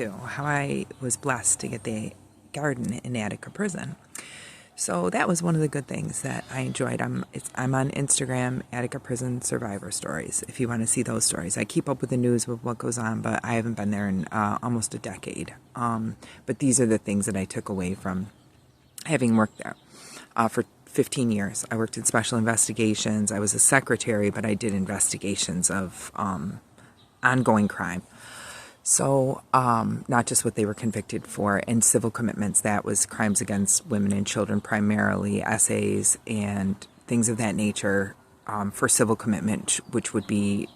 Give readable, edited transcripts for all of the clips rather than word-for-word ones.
to, how I was blessed to get the garden in Attica prison. So that was one of the good things that I enjoyed. I'm on Instagram, Attica Prison Survivor Stories, if you want to see those stories. I keep up with the news with what goes on, but I haven't been there in almost a decade. But these are the things that I took away from having worked there for 15 years. I worked in special investigations. I was a secretary, but I did investigations of ongoing crime. So, not just what they were convicted for, and civil commitments, that was crimes against women and children primarily, essays and things of that nature for civil commitment, which would be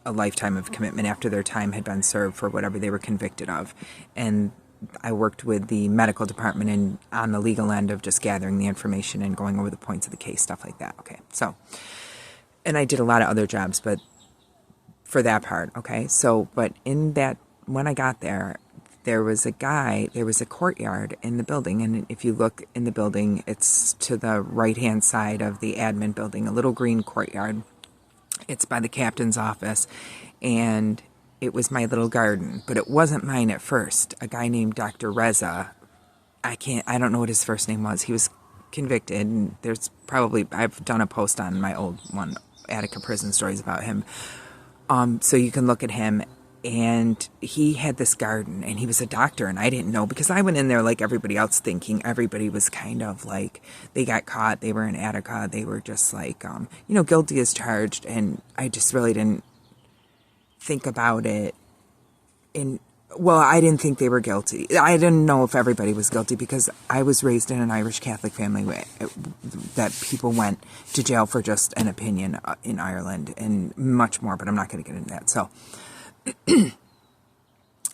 a lifetime of commitment after their time had been served for whatever they were convicted of. And I worked with the medical department and on the legal end of just gathering the information and going over the points of the case, stuff like that. Okay, so, and I did a lot of other jobs, but for that part, okay, so, but in that, when I got there, there was a courtyard in the building, and if you look in the building, it's to the right-hand side of the admin building, a little green courtyard. It's by the captain's office, and it was my little garden, but it wasn't mine at first. A guy named Dr. Reza, I don't know what his first name was. He was convicted, and I've done a post on my old one, Attica Prison Stories, about him. So you can look at him. And he had this garden, and he was a doctor, and I didn't know, because I went in there like everybody else, thinking everybody was kind of like, they got caught, they were in Attica, they were just like, guilty as charged, and I just really didn't think about it. I didn't think they were guilty. I didn't know if everybody was guilty, because I was raised in an Irish Catholic family that people went to jail for just an opinion in Ireland, and much more, but I'm not going to get into that. So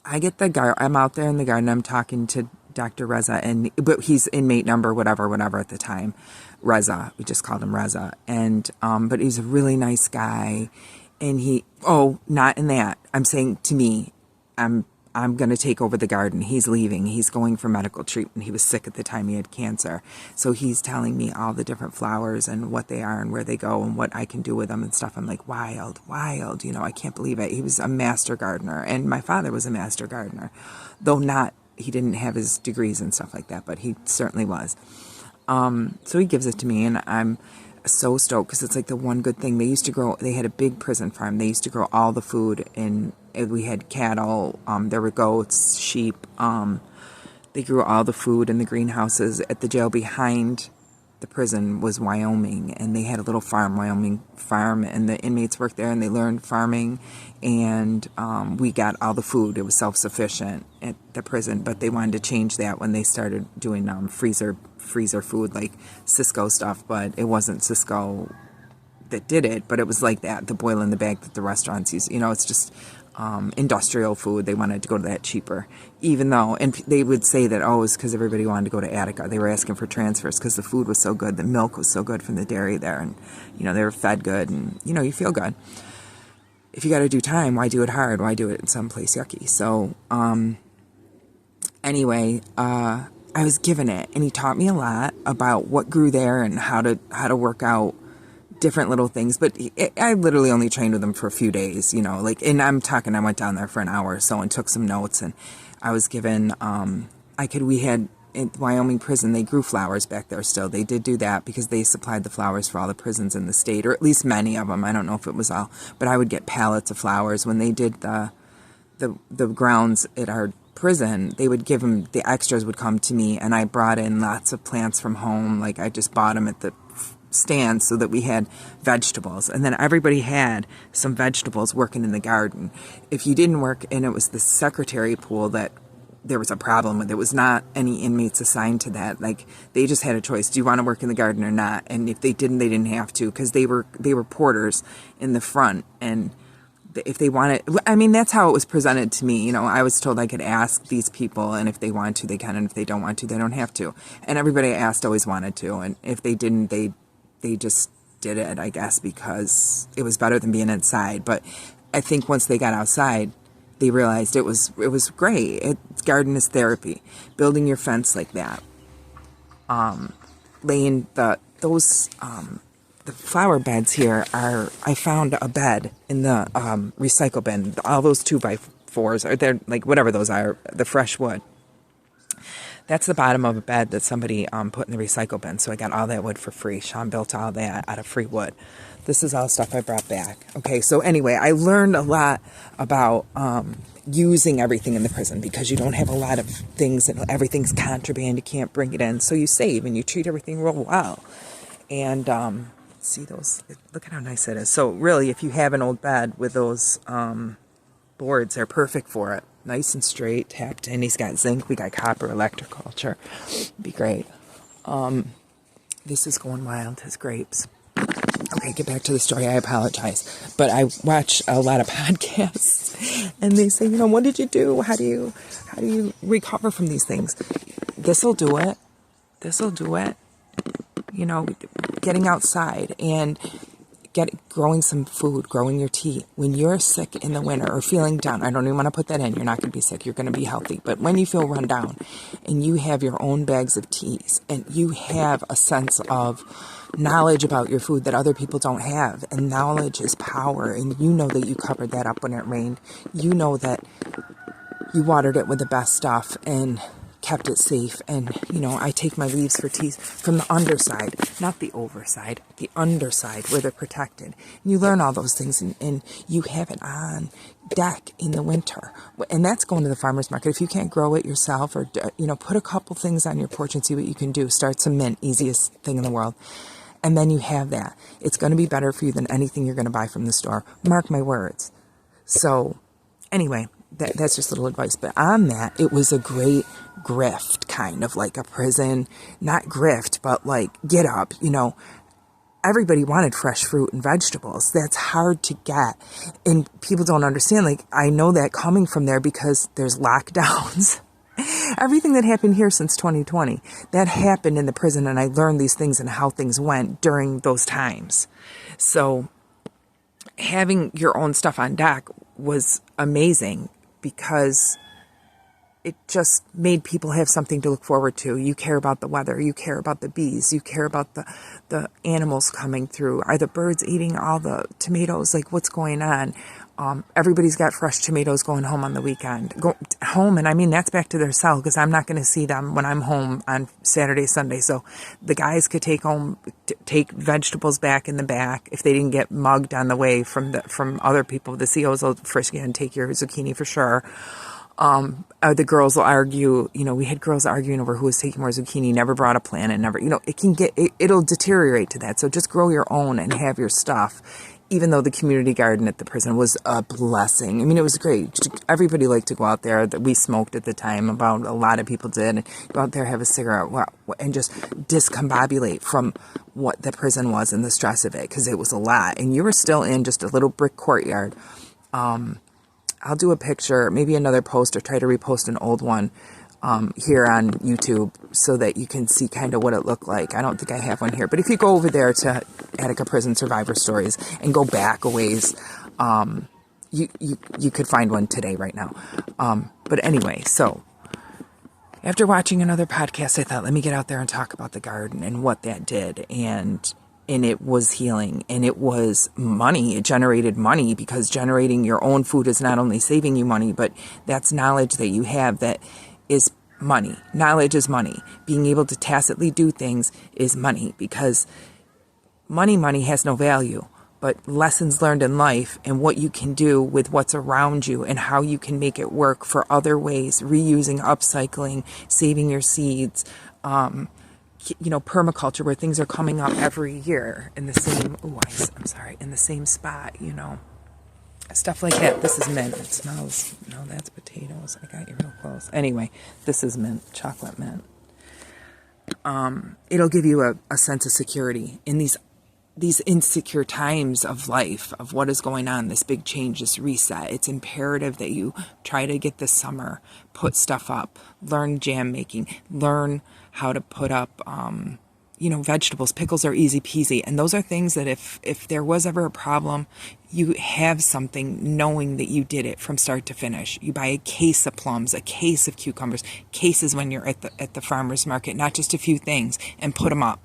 I get I'm out there in the garden, I'm talking to Dr. Reza, but he's inmate number, whatever at the time, Reza, we just called him Reza, and, but he's a really nice guy, and not in that, I'm saying to me, I'm going to take over the garden. He's leaving. He's going for medical treatment. He was sick at the time. He had cancer. So he's telling me all the different flowers and what they are and where they go and what I can do with them and stuff. I'm like, wild. I can't believe it. He was a master gardener, and my father was a master gardener, though he didn't have his degrees and stuff like that, but he certainly was. So he gives it to me, and I'm so stoked, because it's like the one good thing. They had a big prison farm. They used to grow all the food, and we had cattle, there were goats, sheep, they grew all the food in the greenhouses. At the jail behind the prison was Wyoming, and they had a little farm, Wyoming farm, and the inmates worked there, and they learned farming, and we got all the food. It was self-sufficient at the prison, but they wanted to change that when they started doing freezer food, like Cisco stuff, but it wasn't Cisco that did it, but it was like that, the boil in the bag that the restaurants use. It's just industrial food. They wanted to go to that cheaper, even though, and they would say that, it was because everybody wanted to go to Attica. They were asking for transfers because the food was so good, the milk was so good from the dairy there, and they were fed good, and you feel good. If you got to do time, why do it hard? Why do it in some place yucky? So anyway, I was given it, and he taught me a lot about what grew there and how to work out different little things, but I literally only trained with him for a few days, and I went down there for an hour or so and took some notes, and I was given, we had, in Wyoming prison, they grew flowers back there still. They did do that because they supplied the flowers for all the prisons in the state, or at least many of them. I don't know if it was all, but I would get pallets of flowers. When they did the grounds at our prison, they would give them, the extras would come to me, and I brought in lots of plants from home. Like, I just bought them at the stand so that we had vegetables, and then everybody had some vegetables working in the garden. If you didn't work, and it was the secretary pool that there was a problem with, it was not any inmates assigned to that. Like, they just had a choice: do you want to work in the garden or not? And if they didn't have to, because they were porters in the front, and if they wanted, that's how it was presented to me. I was told I could ask these people, and if they want to, they can, and if they don't want to, they don't have to. And everybody I asked always wanted to, and if they didn't, they just did it, I guess, because it was better than being inside. But I think once they got outside, they realized it was great. Garden is therapy. Building your fence like that, laying the flower beds here I found a bed in the recycle bin. All those 2x 4s, or they're like whatever those are, the fresh wood. That's the bottom of a bed that somebody put in the recycle bin. So I got all that wood for free. Sean built all that out of free wood. This is all stuff I brought back. Okay, so anyway, I learned a lot about using everything in the prison, because you don't have a lot of things, and everything's contraband. You can't bring it in. So you save and you treat everything real well. And see those? Look at how nice it is. So really, if you have an old bed with those boards, they're perfect for it. Nice and straight, tapped in. He's got zinc. We got copper, electric culture. Be great. This is going wild. His grapes. Okay, get back to the story. I apologize, but I watch a lot of podcasts, and they say, what did you do? How do you recover from these things? This'll do it. This'll do it. Getting outside and growing some food, growing your tea. When you're sick in the winter or feeling down, I don't even want to put that in. You're not going to be sick. You're going to be healthy. But when you feel run down and you have your own bags of teas and you have a sense of knowledge about your food that other people don't have, and knowledge is power, and you know that you covered that up when it rained. You know that you watered it with the best stuff and kept it safe. And I take my leaves for teas from the underside, not the overside, the underside where they're protected. And you learn all those things, and you have it on deck in the winter. And that's going to the farmer's market. If you can't grow it yourself, or put a couple things on your porch and see what you can do. Start some mint, easiest thing in the world. And then you have that. It's going to be better for you than anything you're going to buy from the store. Mark my words. So anyway, that's just a little advice. But on that, it was a great grift, kind of like a prison. Not grift, but like get up. Everybody wanted fresh fruit and vegetables. That's hard to get. And people don't understand. Like, I know that coming from there because there's lockdowns. Everything that happened here since 2020, that happened in the prison, and I learned these things and how things went during those times. So having your own stuff on deck was amazing, because it just made people have something to look forward to. You care about the weather. You care about the bees. You care about the animals coming through. Are the birds eating all the tomatoes? Like, what's going on? Everybody's got fresh tomatoes going home on the weekend. Go home, and I mean, that's back to their cell, because I'm not going to see them when I'm home on Saturday, Sunday. So the guys could take vegetables back in the back if they didn't get mugged on the way from other people. The COs will frisk you and take your zucchini for sure. The girls will argue. We had girls arguing over who was taking more zucchini. Never brought a plan, and never. It'll deteriorate to that. So just grow your own and have your stuff. Even though the community garden at the prison was a blessing. I mean, it was great. Everybody liked to go out there. We smoked at the time. About a lot of people did. And go out there, have a cigarette, and just discombobulate from what the prison was and the stress of it, because it was a lot. And you were still in just a little brick courtyard. I'll do a picture, maybe another post, or try to repost an old one here on YouTube, so that you can see kind of what it looked like. I don't think I have one here, but if you go over there to Attica Prison Survivor Stories and go back a ways, you could find one today right now. But anyway, so after watching another podcast, I thought, let me get out there and talk about the garden and what that did. And it was healing, and it was money. It generated money, because generating your own food is not only saving you money, but that's knowledge that you have that is money. Knowledge is money. Being able to tacitly do things is money, because money has no value, but lessons learned in life and what you can do with what's around you and how you can make it work for other ways, reusing, upcycling, saving your seeds, permaculture, where things are coming up every year in the same, in the same spot, stuff like that. This is mint. It smells, no, that's potatoes. I got you real close. Anyway, this is mint, chocolate mint. It'll give you a sense of security in these insecure times of life, of what is going on, this big change, this reset. It's imperative that you try to get this summer, put stuff up, learn jam making, learn how to put up, vegetables. Pickles are easy peasy. And those are things that if there was ever a problem, you have something knowing that you did it from start to finish. You buy a case of plums, a case of cucumbers, cases when you're at the farmer's market, not just a few things, and put them up.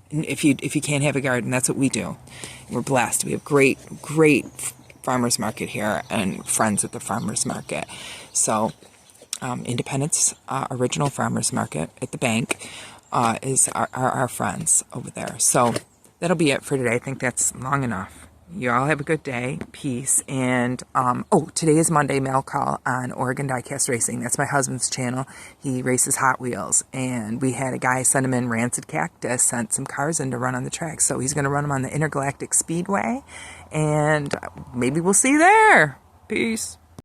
And if you can't have a garden, that's what we do. We're blessed. We have great farmer's market here and friends at the farmer's market. So Independence Original Farmer's Market at the bank is our friends over there. So that'll be it for today. I think that's long enough. You all have a good day. Peace. And, today is Monday Mail Call on Oregon Diecast Racing. That's my husband's channel. He races Hot Wheels. And we had a guy send him in Rancid Cactus, sent some cars in to run on the track. So he's going to run them on the Intergalactic Speedway. And maybe we'll see you there. Peace.